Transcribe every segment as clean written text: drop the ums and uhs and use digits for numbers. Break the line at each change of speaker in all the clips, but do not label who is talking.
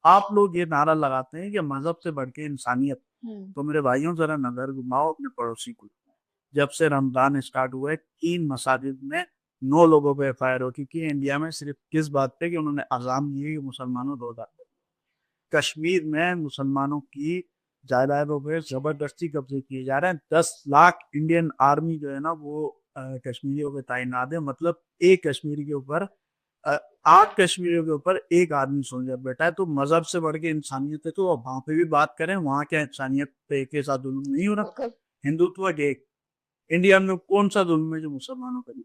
आप लोग ये नारा लगाते हैं कि मजहब से बढ़ के इंसानियत। तो मेरे भाइयों जरा नजर घुमाओ अपने पड़ोसी को। जब से रमजान स्टार्ट हुआ है 3 मसाजिद में 9 लोगों पे एफ आई आर हो चुकी है इंडिया में, सिर्फ किस बात पे कि उन्होंने अजान दी कि मुसलमानों रोजा। कश्मीर में मुसलमानों की जायदादों पे जबरदस्ती कब्जे किए जा रहे हैं। 10 लाख इंडियन आर्मी जो है ना वो कश्मीरियों पे तैनात है। मतलब एक कश्मीरी के ऊपर अ, 8 कश्मीरियों के ऊपर एक आर्मी सोल्जर बैठा है। तो मजहब से बढ़ के इंसानियत है, तो अब वहां पे भी बात करें, वहां क्या इंसानियत पे के साथ जुल्म नहीं हो रहा? हिंदुत्व के इंडिया में कौन सा जुल्म है जो मुसलमानों पर नहीं?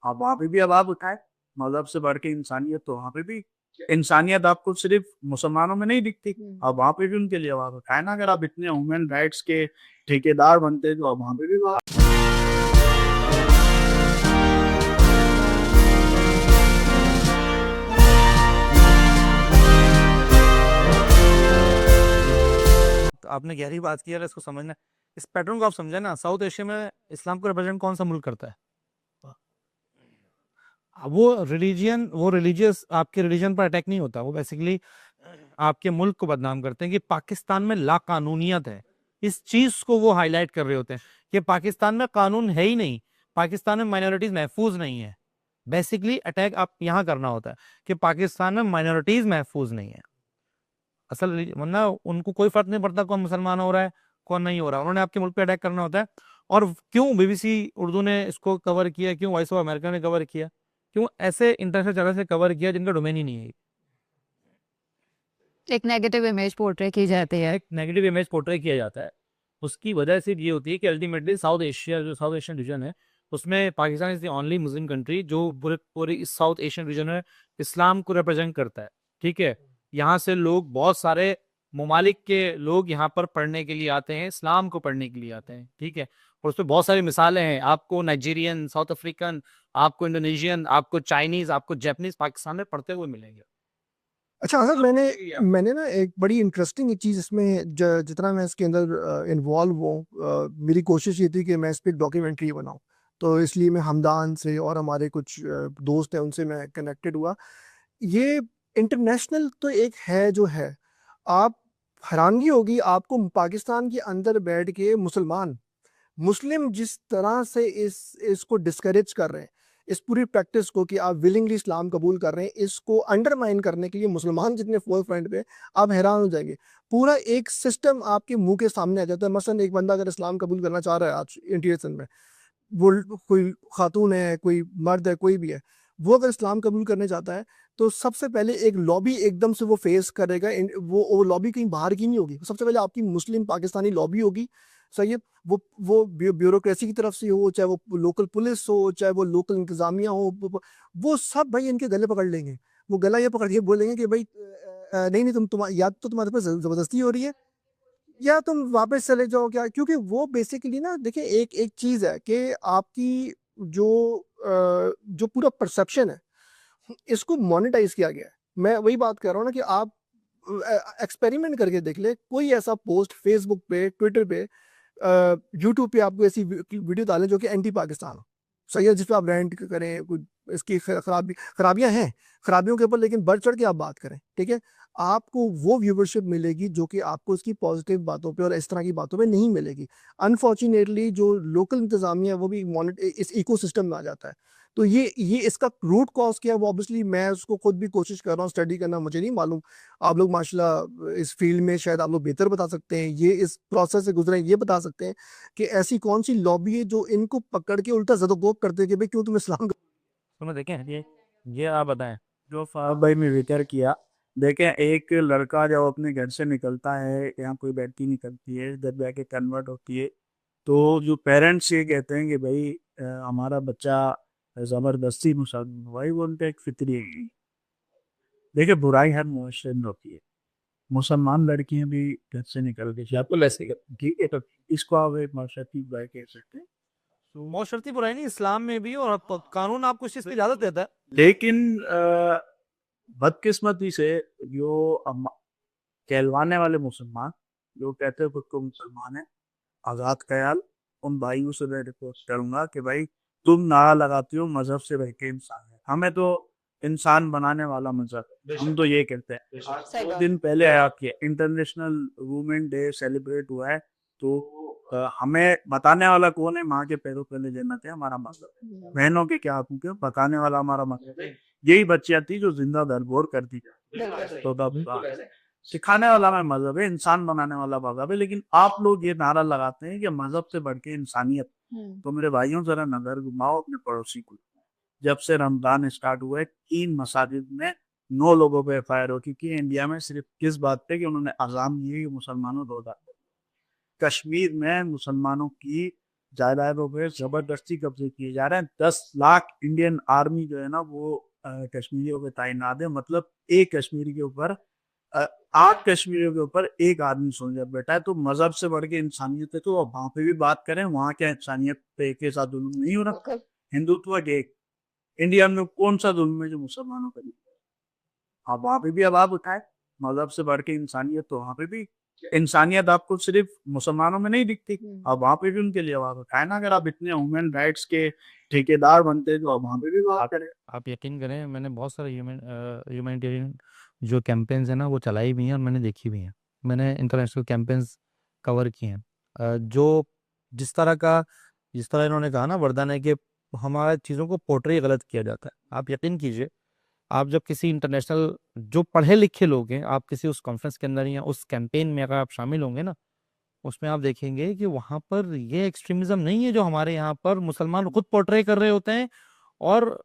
आप वहां पे भी आवाज उठाए। मजहब से बढ़ के इंसानियत, तो वहां पे भी इंसानियत आपको सिर्फ मुसलमानों में नहीं दिखती। आप वहां पे भी उनके लिए आवाज उठाए ना। अगर आप इतने ह्यूमन राइट्स के ठेकेदार बनते तो आप वहां पे भी
तो आपने गहरी बात की है, इसको समझना। इस पैटर्न को आप समझे ना, साउथ एशिया में इस्लाम को रिप्रेजेंट कौन सा मुल्क करता है? वो रिलीजियस आपके रिलीजन पर अटैक नहीं होता, वो बेसिकली आपके मुल्क को बदनाम करते हैं कि पाकिस्तान में लाकानूनियत है। इस चीज को वो हाईलाइट कर रहे होते हैं कि पाकिस्तान में कानून है ही नहीं, पाकिस्तान में माइनॉरिटीज महफूज नहीं है। बेसिकली अटैक आप यहाँ करना होता है कि पाकिस्तान में माइनॉरिटीज महफूज नहीं है। असल वरना उनको कोई फर्क नहीं पड़ता कौन मुसलमान हो रहा है कौन नहीं हो रहा, उन्होंने आपके मुल्क पे अटैक करना होता है। और क्यों बीबीसी उर्दू ने इसको कवर किया, क्यों वॉइस ऑफ अमेरिका ने कवर किया, क्यों ऐसे इंटरनेशनल जगह से कवर किया जिनका डोमेन ही नहीं है?
एक नेगेटिव इमेज पोर्ट्रे की जाती है।
एक नेगेटिव इमेज पोर्ट्रे किया जाता है। उसकी वजह सिर्फ ये होती है कि अल्टीमेटली साउथ एशिया, जो साउथ एशियन रीजन है, उसमें Pakistan is the only Muslim country जो पूरे पूरे इस साउथ एशियन रीजन में इस्लाम को रिप्रेजेंट करता है। ठीक है, यहाँ से लोग, बहुत सारे ममालिक के लोग यहाँ पर पढ़ने के लिए आते हैं, इस्लाम को पढ़ने के लिए आते हैं। ठीक है, और उसमें बहुत सारी मिसालें हैं। आपको नाइजीरियन, साउथ अफ्रीकन, आपको इंडोनेशियन, आपको चाइनीज, आपको जापानीज पाकिस्तान में पढ़ते हुए मिलेंगे।
अच्छा, अगर मैंने मैंने ना एक बड़ी इंटरेस्टिंग चीज़ इसमें जितना मैं इसके अंदर इन्वॉल्व हूँ, मेरी कोशिश ये थी कि मैं इस पर एक डॉक्यूमेंट्री बनाऊँ। तो इसलिए मैं हमदान से और हमारे कुछ दोस्त हैं उनसे मैं कनेक्टेड हुआ। ये इंटरनेशनल तो एक है जो है, आप हैरानगी होगी आपको पाकिस्तान के अंदर बैठ के मुसलमान मुस्लिम जिस तरह से इसको डिस्करेज कर रहे हैं, इस पूरी प्रैक्टिस को कि आप विलिंगली इस्लाम कबूल कर रहे हैं, इसको अंडरमाइन करने के लिए मुसलमान जितने फोर फ्रंट पे, आप हैरान हो जाएंगे। पूरा एक सिस्टम आपके मुंह के सामने आ जाता है। मसलन एक बंदा अगर इस्लाम कबूल करना चाह रहा है आज इंटीरियर में, वो कोई खातून है, कोई मर्द है, कोई भी है, वो अगर इस्लाम कबूल करने जाता है तो सबसे पहले एक लॉबी एकदम से वो फेस करेगा। वो लॉबी कहीं बाहर की नहीं होगी, सबसे पहले आपकी मुस्लिम पाकिस्तानी लॉबी होगी। सही है, वो ब्यूरोक्रेसी की तरफ से हो, चाहे वो लोकल पुलिस हो, चाहे वो लोकल इंतजामिया हो, वो सब भाई इनके गले पकड़ लेंगे। वो गला ये पकड़ के बोलेंगे कि भाई नहीं नहीं, या तो तुम्हारे पास जबरदस्ती हो रही है या तुम वापस चले जाओ क्या। क्योंकि वो बेसिकली ना, देखिए एक एक चीज है कि आपकी जो जो पूरा परसेप्शन है इसको मोनेटाइज किया गया है। मैं वही बात कर रहा हूँ ना कि आप एक्सपेरिमेंट करके देख ले, कोई ऐसा पोस्ट फेसबुक पे, ट्विटर पे, यूट्यूब पे आपको ऐसी वीडियो डालें जो कि एंटी पाकिस्तान हो। सही है, जिसपे आप रेंट करें, कुछ इसकी खराबियां हैं, खराबियों के ऊपर लेकिन बढ़ चढ़ के आप बात करें, ठीक है, आपको वो व्यूवरशिप मिलेगी जो कि आपको इसकी पॉजिटिव बातों पे और इस तरह की बातों पे नहीं मिलेगी। अनफॉर्चुनेटली जो लोकल इंतजामिया है वो भी इस इकोसिस्टम में आ जाता है। तो ये इसका रूट कॉज क्या है, वो ऑब्वियसली मैं उसको खुद भी कोशिश कर रहा हूँ स्टडी करना, मुझे नहीं मालूम। आप लोग माशाल्लाह इस फील्ड में शायद आप लोग बेहतर बता सकते हैं, ये इस प्रोसेस से गुजरे हैं, ये बता सकते हैं कि ऐसी कौन सी लॉबी है जो इनको पकड़ के उल्टा जदोकोब करते हैं कि भाई क्यों तुम इस्लाम
तो देखें ये आप बताएं।
जो फारूक भाई ने जिक्र किया। देखें, एक लड़का जब अपने घर से निकलता है, यहाँ कोई बेटी निकलती है, इधर जाके कन्वर्ट होती है, तो जो पेरेंट्स ये कहते हैं कि भाई हमारा बच्चा जबरदस्ती मुसलमान हुआ, भाई वो उनका एक फितरी है। देखिए, बुराई हर मुआशरे में होती है। मुसलमान लड़कियां भी घर से निकल के बिल्कुल ऐसे करती हैं, ठीक है, तो इसको आप एक माशरती बुराई कह सकते हैं। तो
मौशरती बुराई नहीं, इस्लाम में भी, और कानून आपको इस चीज की इजाजत देता है।
लेकिन बदकिस्मती से जो कहलवाने वाले मुसलमान, जो कहते हैं खुद को मुसलमान है, आजाद ख्याल, उन भाइयों से मैं रिक्वेस्ट करूंगा कि भाई तुम नारा लगाती हो मजहब से रह के इंसान है, हमें तो इंसान बनाने वाला मजहब, हम तो ये कहते हैं।
सही
दो
बात।
दिन पहले आया कि इंटरनेशनल वुमेन डे सेलिब्रेट हुआ है, तो हमें बताने वाला कौन है? माँ के पैरों तले जन्नत है हमारा मजहब, बहनों के क्या हकूक है बताने वाला हमारा मजहब है। यही बच्चियां थी जो जिंदा दरबोर करती थी, तो तब सिखाने वाला हमारा मजहब है, इंसान बनाने वाला मजहब है। लेकिन आप लोग ये नारा लगाते हैं कि मजहब से बढ़ के इंसानियत। तो मेरे भाइयों जरा नजर घुमाओ अपने पड़ोसी को। जब से रमजान स्टार्ट हुआ है 3 मसाजिद में 9 लोगों पे एफआईआर हो चुकी है इंडिया में, सिर्फ किस बात पे? कि उन्होंने अजान दिए कि मुसलमानों रोजा। कश्मीर में मुसलमानों की जायदादों पे जबरदस्ती कब्जे किए जा रहे हैं। 10 लाख इंडियन आर्मी जो है ना वो कश्मीरियों पे तैनात है। मतलब एक कश्मीरी के ऊपर 8 कश्मीरियों के ऊपर एक आदमी सोल्जर बैठा है। तो मजहब से बढ़ के इंसानियत है, तो अब वहां पे भी बात करें, वहां क्या इंसानियत पे के साथ जुल्म नहीं हो रहा? हिंदुत्व के इंडिया में कौन सा जुल्म है जो मुसलमानों पर नहीं? आप वहां पे भी आवाज उठाए, मजहब से बढ़ के इंसानियत, तो वहां पे भी इंसानियत आपको सिर्फ मुसलमानों में नहीं दिखती, अब वहां पे भी उनके लिए आवाज उठाए ना। अगर आप इतने ह्यूमन राइट्स के ठेकेदार बनते तो आप वहां पे भी बात करें।
आप यकीन करें, मैंने बहुत सारे ह्यूमैनिटेरियन जो कैंपेन्स हैं ना वो चलाई भी हैं और मैंने देखी भी हैं। मैंने इंटरनेशनल कैंपेन्स कवर किए हैं। जो जिस तरह इन्होंने कहा ना वरदान है कि हमारे चीज़ों को पोर्ट्रे गलत किया जाता है। आप यकीन कीजिए, आप जब किसी इंटरनेशनल जो पढ़े लिखे लोग हैं, आप किसी उस कॉन्फ्रेंस के अंदर या उस कैंपेन में अगर आप शामिल होंगे ना, उसमें आप देखेंगे कि वहाँ पर ये एक्सट्रीमिज्म नहीं है जो हमारे यहाँ पर मुसलमान खुद पोर्ट्रे कर रहे होते हैं। और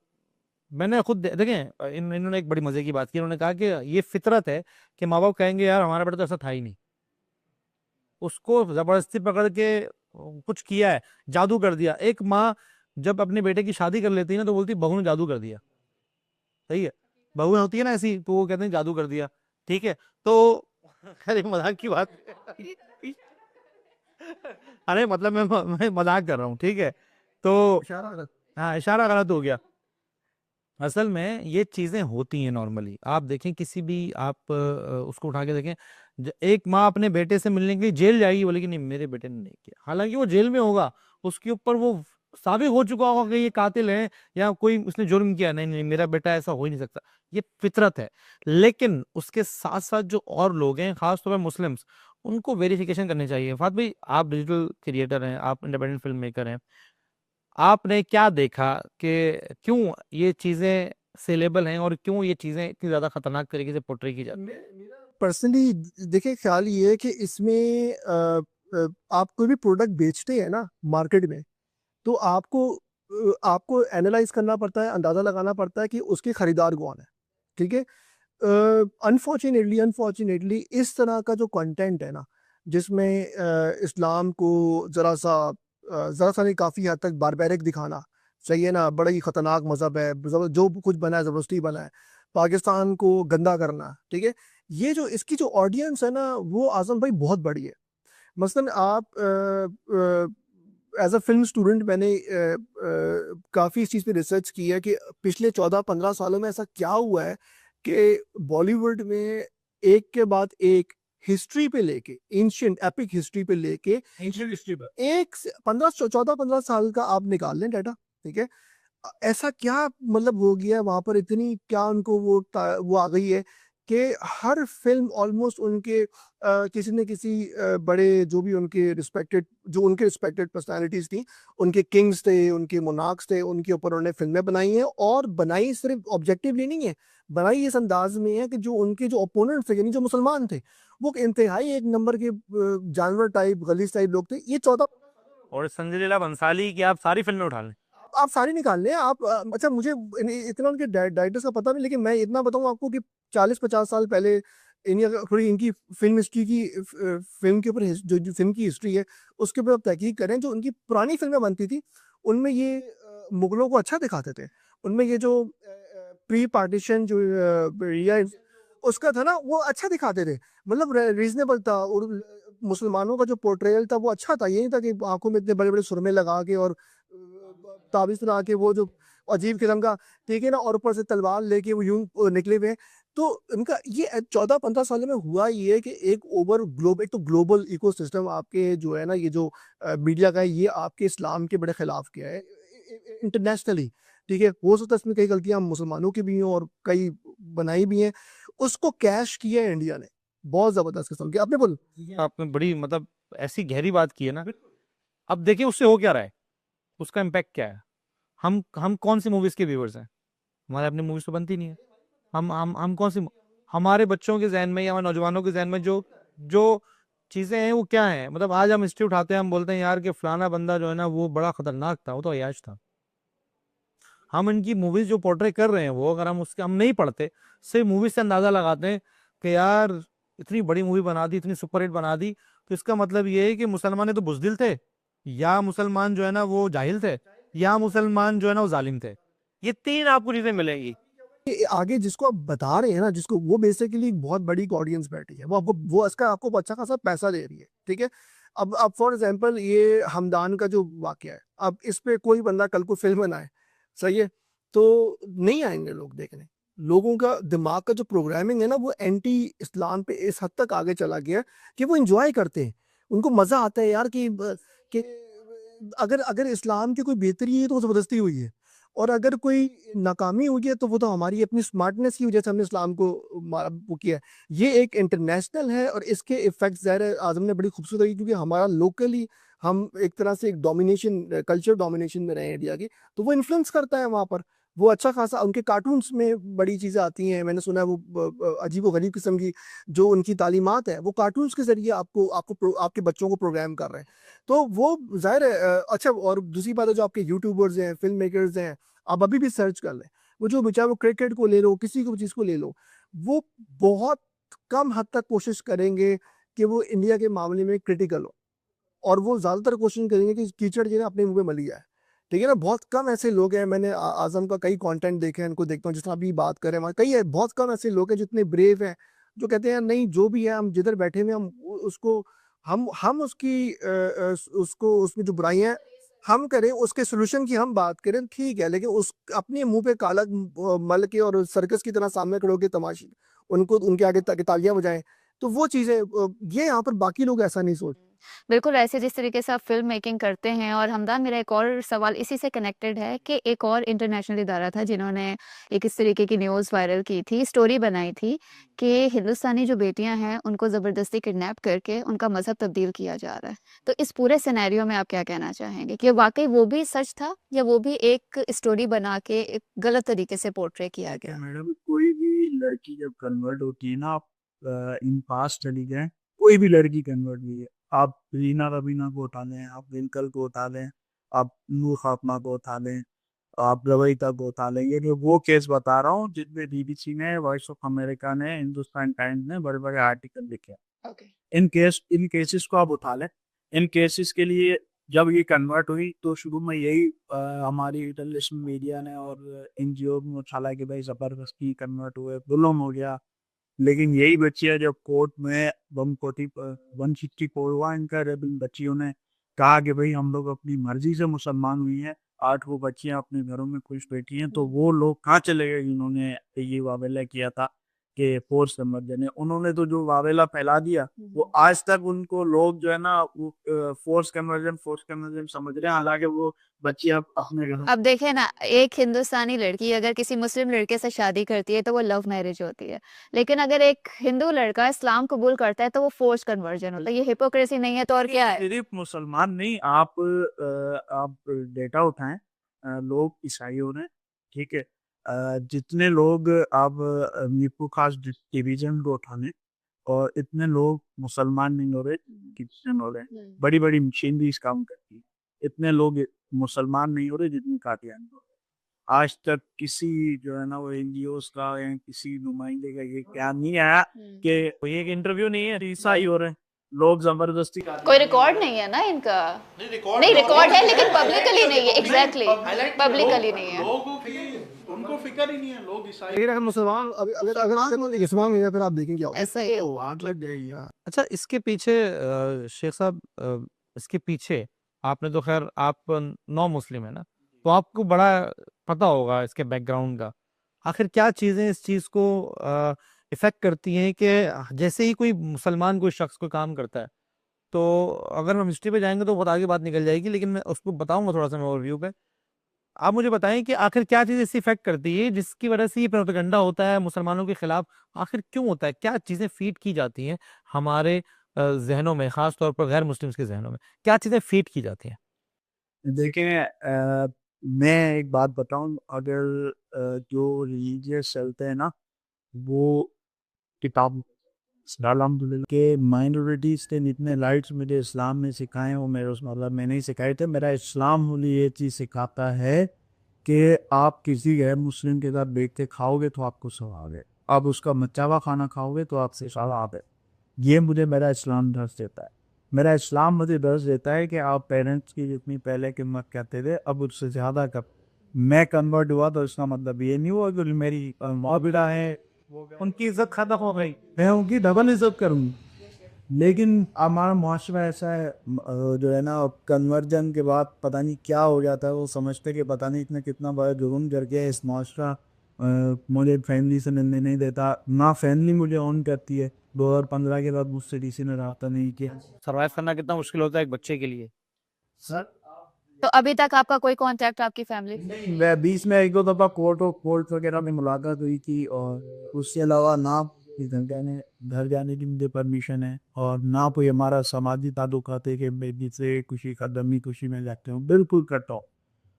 मैंने खुद देखें, इन्होंने एक बड़ी मजे की बात की। इन्होंने कहा कि ये फितरत है कि माँ बाप कहेंगे यार हमारा बेटा तो ऐसा था ही नहीं, उसको जबरदस्ती पकड़ के कुछ किया है, जादू कर दिया। एक माँ जब अपने बेटे की शादी कर लेती है ना तो बोलती बहू ने जादू कर दिया। सही है, बहुएं होती है ना ऐसी, तो वो कहते हैं जादू कर दिया। ठीक है, तो अरे मजाक की बात अरे मतलब मैं मजाक कर रहा हूँ। ठीक है, तो हाँ इशारा गलत हो गया। असल में ये चीजें होती हैं नॉर्मली। आप देखें किसी भी आप उसको उठा के देखें, एक माँ अपने बेटे से मिलने के लिए जेल जाएगी, बोलेगी नहीं मेरे बेटे ने नहीं किया, हालांकि वो जेल में होगा, उसके ऊपर वो साबित हो चुका होगा कि ये कातिल है या कोई उसने जुर्म किया। नहीं नहीं मेरा बेटा ऐसा हो ही नहीं सकता, ये फितरत है। लेकिन उसके साथ साथ जो और लोग हैं, खासतौर पर मुस्लिम्स, उनको वेरिफिकेशन करनी चाहिए। फात भाई आप डिजिटल क्रिएटर हैं, आप इंडिपेंडेंट फिल्म मेकर हैं, आपने क्या देखा कि क्यों ये चीजें सेलेबल हैं और क्यों ये चीजें इतनी ज्यादा खतरनाक तरीके से पोर्ट्रे की जाती है?
पर्सनली देखिए ख्याल ये है कि इसमें आप कोई भी प्रोडक्ट बेचते हैं ना मार्केट में, तो आपको एनालाइज करना पड़ता है, अंदाज़ा लगाना पड़ता है कि उसके खरीदार कौन है। ठीक है, अनफॉर्चुनेटली इस तरह का जो कंटेंट है ना, जिसमें इस्लाम को ज़रा सा नहीं काफ़ी हद तक बारबैरिक दिखाना, सही है ना, बड़ा ही ख़तरनाक मज़हब है, जो कुछ बना है ज़बरदस्ती बना है, पाकिस्तान को गंदा करना। ठीक है, ये जो इसकी जो ऑडियंस है ना वो आज़म भाई बहुत बड़ी है। मसलन आप एज अ फिल्म स्टूडेंट मैंने काफ़ी इस चीज़ पे रिसर्च की है कि पिछले 14-15 सालों में ऐसा क्या हुआ है कि बॉलीवुड में एक के बाद एक हिस्ट्री पे लेके, एंशिएंट एपिक हिस्ट्री पे लेके,
एंशिएंट हिस्ट्री पर
एक 14-15 साल का आप निकाल लें डाटा। ठीक है, ऐसा क्या मतलब हो गया है वहाँ पर, इतनी क्या उनको वो आ गई है कि हर फिल्म ऑलमोस्ट उनके किसी न किसी बड़े जो उनके रिस्पेक्टेड पर्सनालिटीज थी, उनके किंग्स थे, उनके मोनार्क्स थे, उनके ऊपर उन्होंने फिल्में बनाई हैं। और बनाई सिर्फ ऑब्जेक्टिवली नहीं है, बनाई इस अंदाज में है कि जो उनके जो ओपोनेंट थे, यानी जो मुसलमान थे, वो इंतहाई एक नंबर के जानवर टाइप, गलीज टाइप लोग थे। ये 14
और संजय लीला भंसाली की आप सारी फिल्में उठा लें,
आप सारी निकाल लें। आप अच्छा, मुझे इतना उनके डायरेक्टर्स का पता नहीं, लेकिन मैं इतना बताऊं आपको कि 40-50 साल पहले थोड़ी इनकी फिल्म हिस्ट्री की फिल्म के ऊपर जो फिल्म की हिस्ट्री है उसके ऊपर आप तहकीक करें। जो उनकी पुरानी फिल्में बनती थी उनमें ये मुगलों को अच्छा दिखाते थे। उनमें ये जो प्री पार्टीशन जो या उसका था ना वो अच्छा दिखाते थे, मतलब रीजनेबल था। और मुसलमानों का जो पोर्ट्रेयल था वो अच्छा था, ये नहीं था कि आंखों में इतने बड़े बड़े सुरमे लगा के और ताबीज बना के वो जो अजीब किस्म का, ठीक है ना, और ऊपर से तलवार लेके वो यूं निकले हुए। तो इनका ये 14-15 सालों में हुआ ये है कि एक तो ग्लोबल इकोसिस्टम आपके जो है ना, ये जो मीडिया का है, ये आपके इस्लाम के बड़े खिलाफ किया है इंटरनेशनली। ठीक है, हो सकता है इसमें कई गलतियां मुसलमानों की भी हों और कई बनाई भी हैं, उसको कैश किया है इंडिया ने बहुत जबरदस्त किस्म की। आपने बोल
आपने बड़ी मतलब ऐसी गहरी बात की है ना। अब देखिए उससे हो क्या रहा है, उसका इम्पैक्ट क्या है। हम कौन सी मूवीज के व्यूअर्स हैं, हमारे अपनी मूवीज तो बनती नहीं है। हम कौन सी, हमारे बच्चों के जहन में या हमारे नौजवानों के जहन में जो जो चीजें हैं वो क्या है। मतलब आज हम हिस्ट्री उठाते हैं, हम बोलते हैं यार कि फलाना बंदा जो है ना वो बड़ा खतरनाक था, वो तो अय्याश था। हम इनकी मूवीज जो पोर्ट्रे कर रहे हैं वो अगर हम उसके हम नहीं पढ़ते, सिर्फ मूवी से अंदाजा लगाते हैं कि यार इतनी बड़ी मूवी बना दी, इतनी सुपरहिट बना दी, तो इसका मतलब ये है कि मुसलमान तो बुजदिल थे, या मुसलमान जो है ना वो जाहिल थे, या मुसलमान जो है ना वो जालिम थे। ये तीन आपको चीजें मिलेंगी।
आगे जिसको आप बता रहे हैं ना, जिसको वो बेसिकली एक बहुत बड़ी ऑडियंस बैठी है, वो इसका आपको अच्छा खासा पैसा दे रही है, ठीक है। अब फॉर एग्जांपल ये हमदान का जो वाकया है, अब इस पे कोई बंदा कल को फिल्म बनाए, सही है, तो नहीं आएंगे लोग देखने। लोगों का दिमाग का जो प्रोग्रामिंग है ना वो एंटी इस्लाम पे इस हद तक आगे चला गया है कि वो इंजॉय करते हैं, उनको मजा आता है यार कि अगर अगर इस्लाम की कोई बेहतरी है तो वो जबरदस्ती हुई है, और अगर कोई नाकामी हुई है तो वो तो हमारी अपनी स्मार्टनेस की वजह से हमने इस्लाम को वो किया है। ये एक इंटरनेशनल है और इसके इफेक्ट ज़ाहिर है आज़म ने बड़ी खूबसूरत तरीके, क्योंकि हमारा लोकली हम एक तरह से एक डोमिनेशन कल्चर डोमिनेशन में रहे हैं इंडिया की, तो वो इन्फ्लुएंस करता है वहाँ पर। वो अच्छा खासा उनके कार्टून्स में बड़ी चीज़ें आती हैं, मैंने सुना है वो अजीब व गरीब किस्म की जो उनकी तालीमात है वो कार्टून्स के ज़रिए आपके बच्चों को प्रोग्राम कर रहे हैं। तो वो ज़ाहिर है अच्छा। और दूसरी बात है जो आपके यूट्यूबर्स हैं, फिल्म मेकर्स हैं, आप अभी भी सर्च कर लें, वो जो बेचारे वो क्रिकेट को ले लो, किसी को चीज़ को ले लो, वो बहुत कम हद तक कोशिश करेंगे कि वो इंडिया के मामले में क्रिटिकल हो, और वो ज़्यादातर कोशिश करेंगे कि कीचड़ जो है ना अपने मुंह में मली जाए, ठीक है ना। बहुत कम ऐसे लोग हैं, मैंने आज़म का कई कंटेंट देखे हैं, इनको देखता हूँ जिस तरह अभी बात कर रहे हैं, कई है, बहुत कम ऐसे लोग हैं जितने ब्रेव हैं, जो कहते हैं नहीं जो भी है हम जिधर बैठे हुए हैं, उसको हम उसकी उसको उसमें जो बुराइयां हैं हम करें, उसके सोल्यूशन की हम बात करें, ठीक है, लेकिन उस अपने मुंह पे काला मल के और सर्कस की तरह सामने खड़े होकर तमाशी उनको उनके आगे तालियां बजाएं, तो वो चीजें ये यहाँ पर बाकी लोग ऐसा नहीं सोच।
बिल्कुल ऐसे जिस तरीके से आप फ़िल्म मेकिंग करते हैं। और हमदान, मेरा एक और सवाल इसी से कनेक्टेड है कि एक और इंटरनेशनल इदारा था जिन्होंने एक इस तरीके की न्यूज़ वायरल की थी, स्टोरी बनाई थी कि हिंदुस्तानी जो बेटियां हैं उनको ज़बरदस्ती किडनैप करके उनका मज़हब तब्दील किया जा रहा है। तो इस पूरे सिनेरियो में आप क्या कहना चाहेंगे कि वाक़ई वो भी सच था या वो भी एक स्टोरी बना के एक गलत तरीके से पोर्ट्रे किया गया?
मैडम कोई भी लड़की जब कन्वर्ट होती है ना, आप इन पास चली जाए, कोई भी लड़की कन्वर्ट हुई है, आप रीना रवीना को उठा लें, आप विंकल को उठा लें, आप नूर खातमा को उठा लें, आप रवैता को उठा लें, ये जो वो केस बता रहा हूँ जिसमें बीबीसी ने, वॉइस ऑफ अमेरिका ने, हिंदुस्तान टाइम्स ने बड़े बड़े आर्टिकल लिखे हैं।
ओके।
इन केसेस को आप उठा लें। इन केसेस के लिए जब ये कन्वर्ट हुई तो शुरू में यही हमारी इंटरनेशनल मीडिया ने और एनजीओ में उछाला कि भाई जबरदस्ती कन्वर्ट हुए, जुल्म हो गया। लेकिन यही बच्चियां जब कोर्ट में 164 हुआ इनका, जब इन बच्चियों ने कहा कि भाई हम लोग अपनी मर्जी से मुसलमान हुई हैं, 8 वो बच्चियां अपने घरों में खुश बैठी हैं, तो वो लोग कहाँ चले गए जिन्होंने ये वावेला किया था कि फोर्स कन्वर्जन है। उन्होंने तो जो वावेला फैला दिया, वो आज तक उनको लोग जो है ना वो फोर्स कन्वर्जन समझ रहे हैं, हालांकि वो बच्चियां अपने घरों।
अब देखिए ना, एक हिंदुस्तानी लड़की अगर किसी मुस्लिम लड़के से शादी करती है तो वो लव मैरिज होती है, लेकिन अगर एक हिंदू लड़का इस्लाम कबूल करता है तो वो फोर्स कन्वर्जन होता है। ये हिपोक्रेसी नहीं है तो और क्या है?
सिर्फ मुसलमान नहीं, आप डेटा उठाएं, लोग ईसाई हो रहे हैं, ठीक है। जितने लोग आप नीपू खास डिवीजन को उठाने, और इतने लोग मुसलमान नहीं हो रहे, क्रिश्चियन हो रहे हैं, बड़ी बड़ी मशीनरीज काम करती है, इतने लोग मुसलमान नहीं हो रहे जितने कादियानी हो रहे हैं। आज तक किसी जो है ना वो एनजीओस का या किसी नुमाइंदे का ये क्या नहीं आया कि
ये एक इंटरव्यू नहीं है।
ईसाई हो रहे हैं, लोग जबरदस्ती
कोई रिकॉर्ड नहीं है ना इनका? नहीं, रिकॉर्ड है लेकिन पब्लिकली नहीं है। एग्जैक्टली, पब्लिकली नहीं है।
लोगों की उनको फिक्र ही नहीं है, लोग ईसाई।
लेकिन अगर मुसलमान अगर अगर आप इस्लाम में फिर आप देखें क्या होगा।
ऐसा ही है।
आग लग जाएगी यार।
अच्छा, इसके पीछे शेख साहब, इसके पीछे आपने तो खैर आप नॉन मुस्लिम है ना, तो आपको बड़ा पता होगा इसके बैकग्राउंड का। आखिर क्या चीजें इस चीज को इफेक्ट करती हैं कि जैसे ही कोई मुसलमान कोई शख्स कोई काम करता है, तो अगर हम हिस्ट्री पे जाएंगे तो बहुत आगे बात निकल जाएगी, लेकिन मैं उसको बताऊंगा थोड़ा सा मैं ओवरव्यू पे आप मुझे बताएं कि आखिर क्या चीज़ इसी इफेक्ट करती है जिसकी वजह से ये प्रोपेगेंडा होता है मुसलमानों के खिलाफ? आखिर क्यों होता है? क्या चीज़ें फीड की जाती हैं हमारे जहनों में, खास तौर पर गैर मुस्लिम्स के जहनों में? क्या चीज़ें फीड की जाती हैं?
देखिए मैं एक बात बताऊं, अगर जो रिलीजियस चलते हैं ना, वो किताब अल्हम्दुलिल्लाह के माइनॉरिटीज़ के जितने राइट्स मुझे इस्लाम में सिखाए हैं वो मेरे उस मतलब मैंने ही सिखाए थे। मेरा इस्लाम मुझे ये चीज़ सिखाता है कि आप किसी गैर मुस्लिम के साथ बैठ के खाओगे तो आपको सवाब है, आप उसका मचा हुआ खाना खाओगे तो आपसे सवाब है। ये मुझे मेरा इस्लाम दर्ज देता है। मेरा इस्लाम मुझे दर्ज देता है कि आप पेरेंट्स की जितनी पहले कीमत करते थे अब उससे ज़्यादा कर। मैं कन्वर्ट हुआ तो इसका मतलब ये नहीं हुआ कि मेरी मौबिला है उनकी इज्जत खत्म हो गई, मैं उनकी डबल इज्जत करूँ। लेकिन हमारा मुआशरा ऐसा है जो है ना, कन्वर्जन के बाद पता नहीं क्या हो जाता है, वो समझते कि पता नहीं इतने कितना बड़ा जुर्म करके इस मुआशरा मुझे फैमिली से मिलने नहीं देता, ना फैमिली मुझे ऑन करती है। 2015 के बाद मुझसे किसी ने रहा नहीं किया।
सर्वाइव करना कितना मुश्किल होता है एक बच्चे के लिए?
सर
तो अभी तक आपका कोई कांटेक्ट आपकी फैमिली से?
नहीं, मैं बीच में एक दो दफ़ा कोर्ट वगैरह में मुलाकात हुई थी, और उसके अलावा ना घर जाने की मुझे परमिशन है, और ना कोई हमारा समाजी ताल्लुकात है कि मैं जिससे खुशी कदमी खुशी में जाते हूँ, बिल्कुल करता हूँ।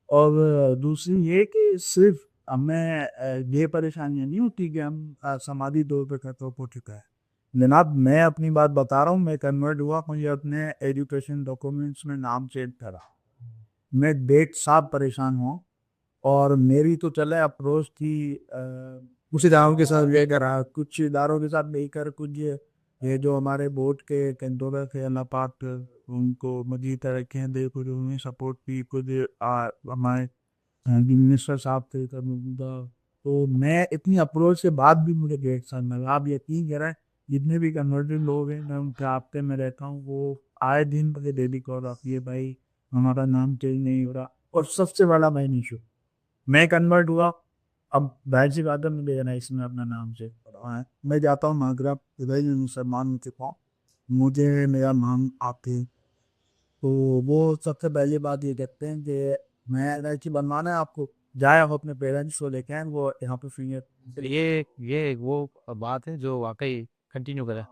और दूसरी ये कि सिर्फ हमें ये परेशानियाँ नहीं होती कि हम समाजी तौर पर खतरा हो चुका है। जनाब मैं अपनी बात बता रहा हूँ, मैं कन्वर्ट हुआ, मुझे अपने एजुकेशन डॉक्यूमेंट्स में नाम चेंज करा, मैं 1.5 साल परेशान हुआ, और मेरी तो चले अप्रोच थी कुछ इदारों के साथ लेकर कुछ इदारों के साथ लेकर कुछ ये जो हमारे बोर्ड के कंट्रोलर थे, अल्लाह पाक उनको मजीद तरक्की दे, कुछ उन्हें सपोर्ट की, कुछ हमारे मिनिस्टर साहब थे तब मौजूदा। तो मैं इतनी अप्रोच के बाद भी मुझे 1.5 साल लगा। आप यकीन करें, जितने भी कन्वर्टेड लोग हैं मैं उनके राब्ते में रहता हूँ, वो आए दिन मुझे डेली कॉल आती है, भाई हमारा नाम चेंज नहीं हो रहा। और सबसे बड़ा मैं इशू, मैं कन्वर्ट हुआ, अब जाहिर सी बात है मुझे ना इसमें अपना नाम चेंज करवाना है। मैं जाता हूँ मागरब, भाई मैं मुसलमान हो चुका हूँ, मुझे मेरा नाम आते, तो वो सबसे पहली बात ये कहते हैं कि मैं एल बनवाना है आपको, जाए आप अपने पेरेंट्स को लेके आए, वो यहाँ पे फिंगर
ये वो बात है जो वाकई कंटिन्यू करें।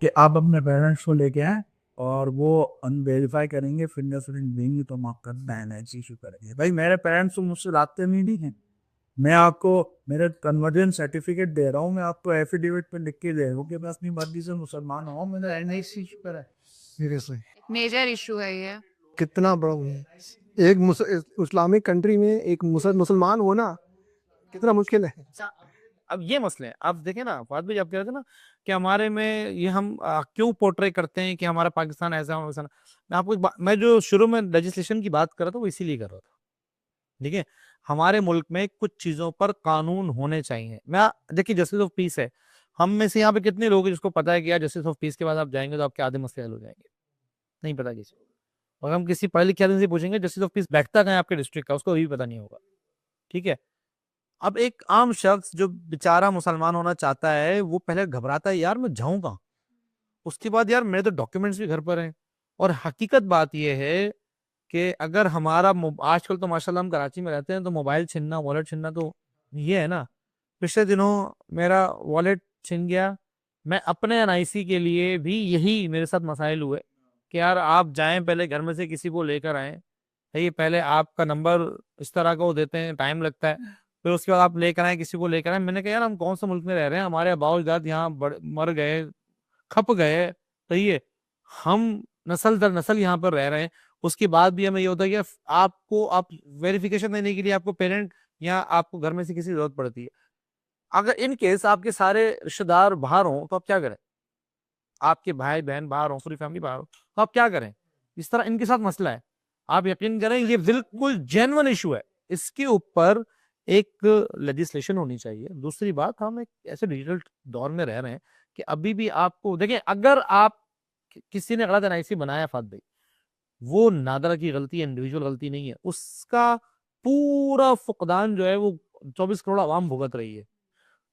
कि आप अपने पेरेंट्स को लेके आए, और वो अनवेरीफाई करेंगे, फिंगरप्रिंट देंगे तो हम आपका एनआईसी इशू करेंगे। भाई मेरे पेरेंट्स तो मुझसे रास्ते में नहीं हैं, मैं आपको मेरे कन्वर्जन सर्टिफिकेट दे रहा हूँ, मैं आपको एफिडेविट पे लिख के दे रहा हूँ कि मैं अपनी मर्जी से मुसलमान हूँ, मेरा एनआईसी इशू करा है।
सीरियसली
मेजर इशू है ये।
कितना बड़ा एक इस्लामिक कंट्री में एक मुसलमान होना कितना मुश्किल है।
अब ये मसले हैं, आप देखें ना, फाद भाई आप कह रहे थे ना कि हमारे में ये हम क्यों पोर्ट्रे करते हैं कि हमारा पाकिस्तान ऐसा है वैसा। मैं आपको मैं जो शुरू में लेजिस्लेशन की बात कर रहा था वो इसीलिए कर रहा था। ठीक है, हमारे मुल्क में कुछ चीजों पर कानून होने चाहिए। मैं देखिए जस्टिस ऑफ पीस है, हम में से यहाँ पे कितने लोग हैं जिसको पता है कि यार जस्टिस ऑफ पीस के बाद आप जाएंगे तो आपके आधे मसले हल हो जाएंगे? नहीं पता किसी को। और हम किसी पढ़े लिखे आदमी से पूछेंगे जस्टिस ऑफ पीस बैठता कहाँ है आपके डिस्ट्रिक्ट का, उसको भी पता नहीं होगा। ठीक है, अब एक आम शख्स जो बेचारा मुसलमान होना चाहता है वो पहले घबराता है, यार मैं जाऊं कहाँ, उसके बाद यार मेरे तो डॉक्यूमेंट्स भी घर पर हैं। और हकीकत बात यह है कि अगर हमारा आजकल तो माशाल्लाह हम कराची में रहते हैं तो मोबाइल छीनना, वॉलेट छीनना तो ये है ना। पिछले दिनों मेरा वॉलेट छिन गया, मैं अपने एनआईसी के लिए भी यही मेरे साथ मसाइल हुए कि यार आप जाएं पहले घर में से किसी को लेकर आए, ये पहले आपका नंबर इस तरह का वो देते हैं, टाइम लगता है, फिर उसके बाद आप लेकर आए किसी को लेकर आए। मैंने कहा यार हम कौन सा मुल्क में रह रहे हैं, हमारे आबाओ अजदाद यहाँ मर गए, खप गए, सही है, हम नस्ल दर नस्ल यहाँ पर रह रहे हैं, उसके बाद भी हमें ये होता है कि आपको आप वेरिफिकेशन देने के लिए आपको पेरेंट या आपको घर में से किसी की जरूरत पड़ती है। अगर इन केस आपके सारे रिश्तेदार बाहर हों तो आप क्या करें, आपके भाई बहन बाहर हो, पूरी फैमिली बाहर हो, तो आप क्या करें? इस तरह इनके साथ मसला है। आप यकीन करें ये बिल्कुल जेन्युइन इशू है, इसके ऊपर एक लेजिस्लेशन होनी चाहिए। दूसरी बात, हम एक ऐसे डिजिटल दौर में रह रहे हैं कि अभी भी आपको देखें, अगर आप किसी ने गलत एनआईसी बनाया फात भाई, वो नादरा की गलती है, इंडिविजुअल गलती नहीं है, उसका पूरा फुकदान जो है वो 24 करोड़ आवाम भुगत रही है।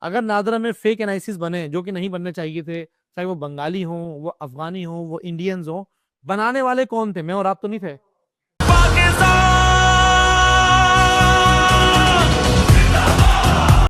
अगर नादरा में फेक एनालिसिस बने जो कि नहीं बनने चाहिए थे, चाहे वो बंगाली हो, वो अफगानी हो, वो इंडियंस हो, बनाने वाले कौन थे? मैं और आप तो नहीं थे।